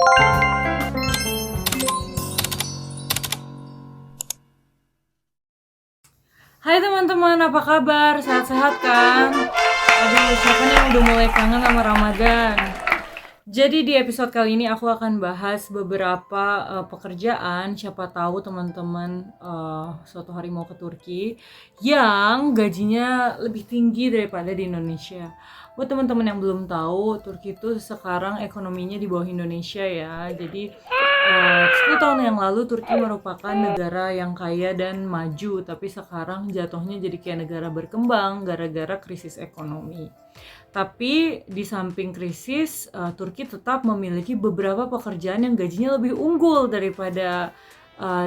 Hai teman-teman, apa kabar? Sehat-sehat kan? Aduh, siapa nih yang udah mulai kangen sama Ramadan? Jadi di episode kali ini aku akan bahas beberapa pekerjaan. Siapa tahu teman-teman suatu hari mau ke Turki yang gajinya lebih tinggi daripada di Indonesia. Buat teman-teman yang belum tahu, Turki itu sekarang ekonominya di bawah Indonesia ya. Jadi 10 tahun yang lalu Turki merupakan negara yang kaya dan maju, tapi sekarang jatuhnya jadi kayak negara berkembang gara-gara krisis ekonomi. Tapi di samping krisis, Turki tetap memiliki beberapa pekerjaan yang gajinya lebih unggul daripada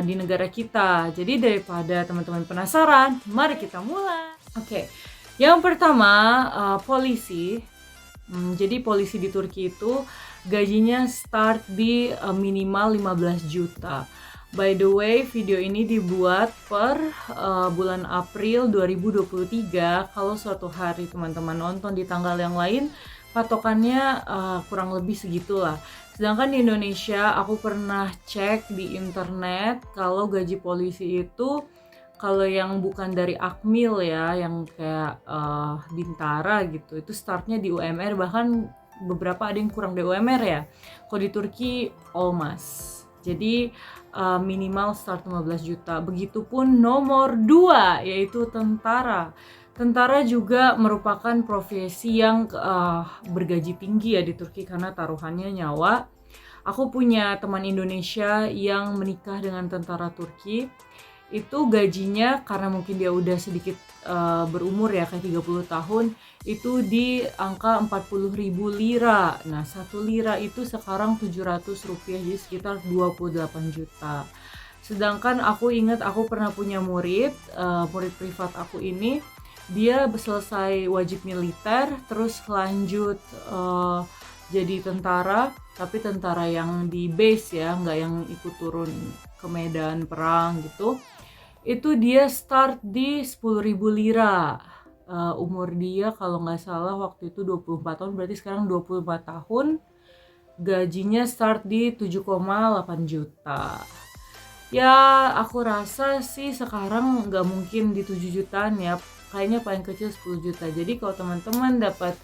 di negara kita. Jadi daripada teman-teman penasaran, mari kita mulai. Oke, yang pertama polisi. Jadi polisi di Turki itu gajinya start di minimal 15 juta. By the way, video ini dibuat per bulan April 2023. Kalau suatu hari teman-teman nonton di tanggal yang lain, patokannya kurang lebih segitulah. Sedangkan di Indonesia, aku pernah cek di internet kalau gaji polisi itu, kalau yang bukan dari Akmil ya, yang kayak Bintara gitu, itu startnya di UMR, bahkan beberapa ada yang kurang dari UMR ya. Kalau di Turki Olmaz. Jadi minimal start 15 juta. Begitupun nomor 2 yaitu tentara. Tentara juga merupakan profesi yang bergaji tinggi ya di Turki karena taruhannya nyawa. Aku punya teman Indonesia yang menikah dengan tentara Turki. Itu gajinya karena mungkin dia udah sedikit berumur ya, kayak 30 tahun, itu di angka 40.000 lira. Nah, 1 lira itu sekarang 700 rupiah, jadi sekitar 28 juta. Sedangkan aku ingat aku pernah punya murid privat aku ini, dia selesai wajib militer, terus lanjut jadi tentara, tapi tentara yang di base ya, nggak yang ikut turun ke medan perang gitu. Itu dia start di 10.000 lira. Umur dia kalau nggak salah waktu itu 24 tahun, berarti sekarang 24 tahun. Gajinya start di 7,8 juta. Ya, aku rasa sih sekarang nggak mungkin di 7 jutaan ya. Kayaknya paling kecil 10 juta. Jadi kalau teman-teman dapat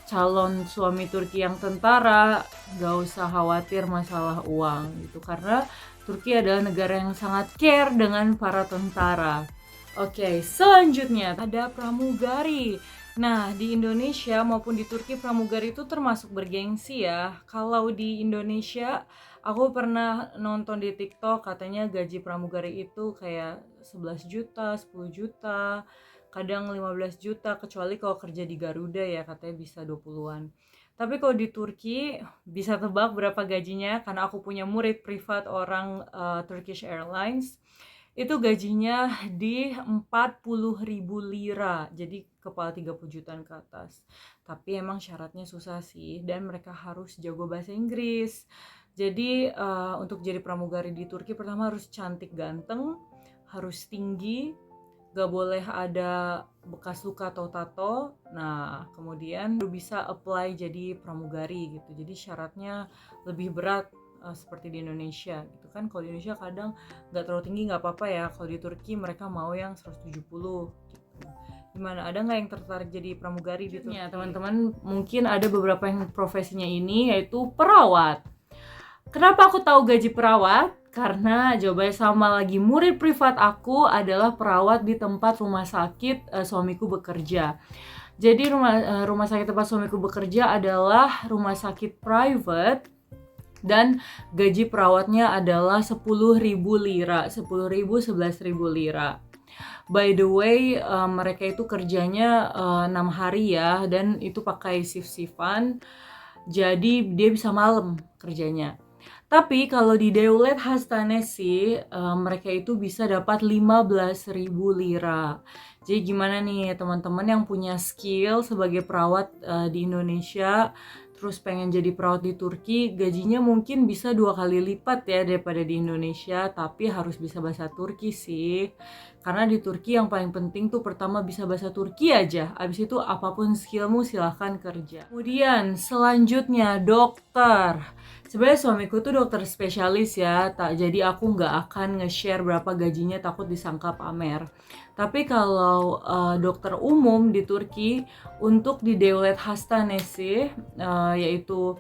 calon suami Turki yang tentara, nggak usah khawatir masalah uang gitu. Karena Turki adalah negara yang sangat care dengan para tentara. Oke, selanjutnya ada pramugari. Nah, di Indonesia maupun di Turki pramugari itu termasuk bergengsi ya. Kalau di Indonesia, aku pernah nonton di TikTok katanya gaji pramugari itu kayak 11 juta, 10 juta, kadang 15 juta, kecuali kalau kerja di Garuda ya katanya bisa 20-an. Tapi kalau di Turki, bisa tebak berapa gajinya? Karena aku punya murid privat orang Turkish Airlines. Itu gajinya di 40.000 lira. Jadi kepala 30 jutaan ke atas. Tapi emang syaratnya susah sih. Dan mereka harus jago bahasa Inggris. Jadi untuk jadi pramugari di Turki pertama harus cantik ganteng. Harus tinggi. Gak boleh ada bekas luka atau tato. Nah, kemudian baru bisa apply jadi pramugari gitu. Jadi syaratnya lebih berat seperti di Indonesia gitu kan. Kalau di Indonesia kadang gak terlalu tinggi gak apa-apa ya. Kalau di Turki mereka mau yang 170 gitu. Gimana, ada nggak yang tertarik jadi pramugari di Turki? Ya, teman-teman, mungkin ada beberapa yang profesinya ini yaitu perawat. Kenapa aku tahu gaji perawat? Karena jawabannya sama lagi, murid privat aku adalah perawat di tempat rumah sakit suamiku bekerja. Jadi rumah sakit tempat suamiku bekerja adalah rumah sakit private dan gaji perawatnya adalah 10.000 lira, 10.000, 11.000 lira. By the way, mereka itu kerjanya 6 hari ya, dan itu pakai shift-shiftan. Jadi dia bisa malam kerjanya. Tapi kalau di Devlet Hastanesi, mereka itu bisa dapat 15.000 lira. Jadi gimana nih teman-teman yang punya skill sebagai perawat di Indonesia, terus pengen jadi perawat di Turki, gajinya mungkin bisa 2 kali lipat ya daripada di Indonesia, tapi harus bisa bahasa Turki sih. Karena di Turki yang paling penting tuh pertama bisa bahasa Turki aja, abis itu apapun skillmu silahkan kerja. Kemudian selanjutnya dokter. Sebenarnya suamiku tuh dokter spesialis ya, jadi aku nggak akan nge-share berapa gajinya, takut disangka pamer. Tapi kalau dokter umum di Turki untuk di Devlet Hastanesi, yaitu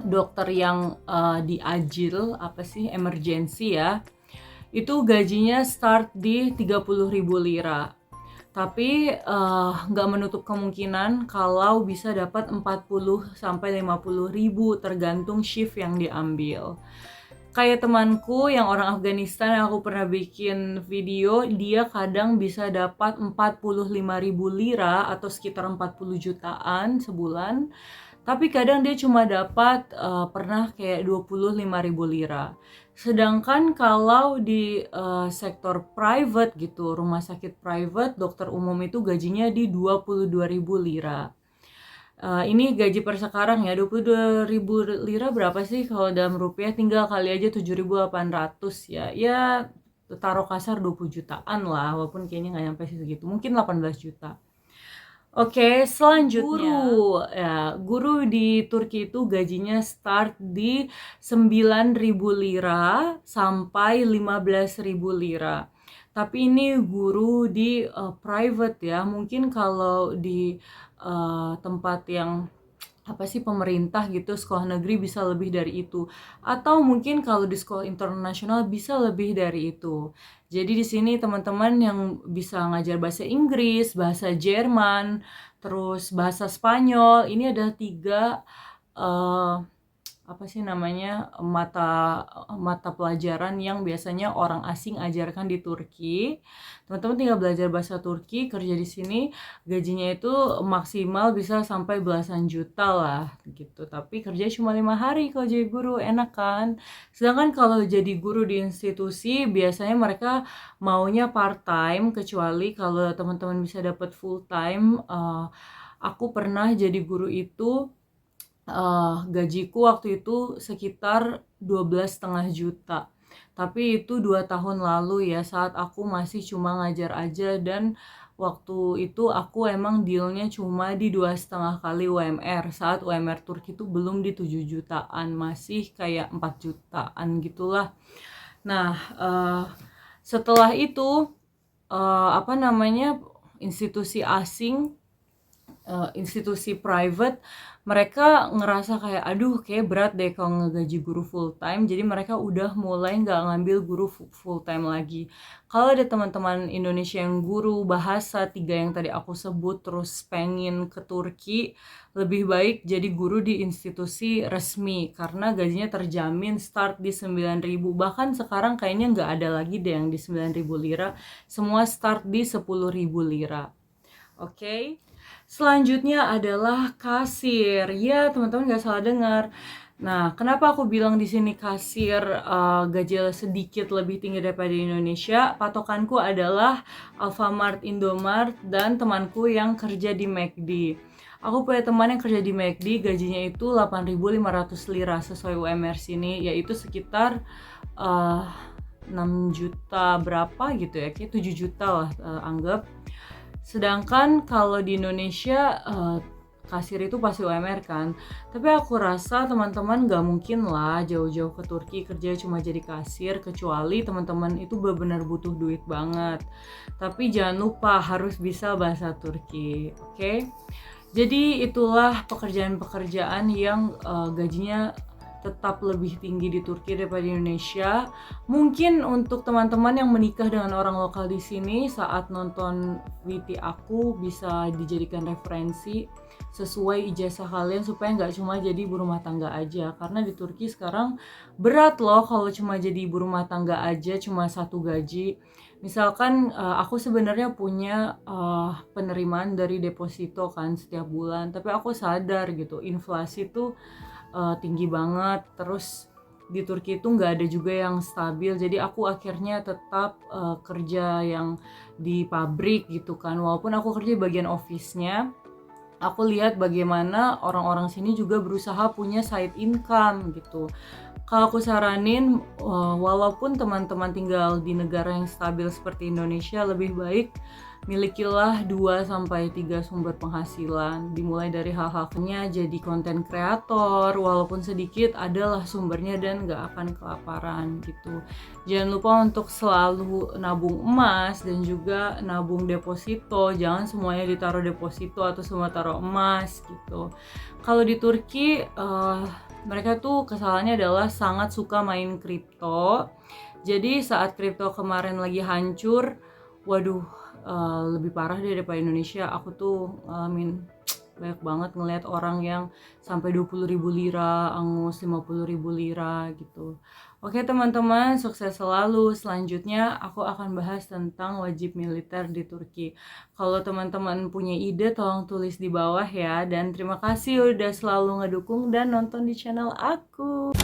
dokter yang di Acil, apa sih, emergency ya, itu gajinya start di 30.000 lira. Tapi nggak menutup kemungkinan kalau bisa dapat 40 sampai 50 ribu tergantung shift yang diambil. Kayak temanku yang orang Afghanistan yang aku pernah bikin video, dia kadang bisa dapat 45.000 lira atau sekitar 40 jutaan sebulan. Tapi kadang dia cuma dapat pernah kayak 25.000 lira. Sedangkan kalau di sektor private gitu, rumah sakit private, dokter umum itu gajinya di 22.000 lira. Ini gaji per sekarang ya, 22.000 lira berapa sih kalau dalam rupiah? Tinggal kali aja 7.800 ya. Ya taruh kasar 20 jutaan lah, walaupun kayaknya nggak nyampe sih segitu. Mungkin 18 juta. Oke, selanjutnya guru di Turki itu gajinya start di 9.000 lira sampai 15.000 lira. Tapi ini guru di private ya. Mungkin kalau di tempat yang apa sih pemerintah gitu, sekolah negeri bisa lebih dari itu, atau mungkin kalau di sekolah internasional bisa lebih dari itu. Jadi di sini teman-teman yang bisa ngajar bahasa Inggris, bahasa Jerman, terus bahasa Spanyol, ini ada 3 apa sih namanya, mata pelajaran yang biasanya orang asing ajarkan di Turki. Teman-teman tinggal belajar bahasa Turki, kerja di sini, gajinya itu maksimal bisa sampai belasan juta lah gitu. Tapi kerja cuma 5 hari kalau jadi guru, enak kan? Sedangkan kalau jadi guru di institusi biasanya mereka maunya part time, kecuali kalau teman-teman bisa dapat full time. Aku pernah jadi guru itu gajiku waktu itu sekitar 12,5 juta. Tapi itu 2 tahun lalu ya, saat aku masih cuma ngajar aja, dan waktu itu aku emang dealnya cuma di 2,5 kali UMR, saat UMR Turki itu belum di 7 jutaan, masih kayak 4 jutaan gitulah. Nah, setelah itu apa namanya, institusi asing, institusi private, mereka ngerasa kayak aduh kayak berat deh kalau ngegaji guru full time, jadi mereka udah mulai nggak ngambil guru full time lagi. Kalau ada teman-teman Indonesia yang guru bahasa 3 yang tadi aku sebut terus pengen ke Turki, lebih baik jadi guru di institusi resmi karena gajinya terjamin start di 9.000, bahkan sekarang kayaknya nggak ada lagi deh yang di 9.000 lira, semua start di 10.000 lira. Oke. Selanjutnya adalah kasir. Ya, teman-teman nggak salah dengar. Nah, kenapa aku bilang di sini kasir gaji sedikit lebih tinggi daripada di Indonesia? Patokanku adalah Alfamart, Indomart, dan temanku yang kerja di McD. Aku punya teman yang kerja di McD, gajinya itu 8.500 lira sesuai UMR sini, yaitu sekitar 6 juta berapa gitu ya, kayak 7 juta lah anggap. Sedangkan kalau di Indonesia kasir itu pasti UMR kan. Tapi aku rasa teman-teman gak mungkin lah jauh-jauh ke Turki kerja cuma jadi kasir, kecuali teman-teman itu benar-benar butuh duit banget. Tapi jangan lupa harus bisa bahasa Turki, oke? Jadi itulah pekerjaan-pekerjaan yang gajinya tetap lebih tinggi di Turki daripada di Indonesia. Mungkin untuk teman-teman yang menikah dengan orang lokal di sini, saat nonton VT aku bisa dijadikan referensi sesuai ijazah kalian supaya nggak cuma jadi ibu rumah tangga aja. Karena di Turki sekarang berat loh kalau cuma jadi ibu rumah tangga aja, cuma satu gaji. Misalkan aku sebenarnya punya penerimaan dari deposito kan setiap bulan, tapi aku sadar gitu inflasi tuh tinggi banget, terus di Turki itu nggak ada juga yang stabil, jadi aku akhirnya tetap kerja yang di pabrik gitu kan, walaupun aku kerja di bagian office-nya. Aku lihat bagaimana orang-orang sini juga berusaha punya side income gitu. Kalau aku saranin, walaupun teman-teman tinggal di negara yang stabil seperti Indonesia, lebih baik milikilah 2-3 sumber penghasilan. Dimulai dari hal-halnya jadi konten kreator, walaupun sedikit adalah sumbernya dan gak akan kelaparan gitu. Jangan lupa untuk selalu nabung emas dan juga nabung deposito. Jangan semuanya ditaruh deposito atau semua taruh emas gitu. Kalau di Turki mereka tuh kesalahannya adalah sangat suka main kripto. Jadi saat kripto kemarin lagi hancur, waduh, lebih parah daripada Indonesia. Aku tuh ngalamin banyak banget ngelihat orang yang sampai 20.000 lira, angus 50.000 lira gitu. Oke teman-teman, sukses selalu. Selanjutnya aku akan bahas tentang wajib militer di Turki. Kalau teman-teman punya ide tolong tulis di bawah ya. Dan terima kasih udah selalu ngedukung dan nonton di channel aku.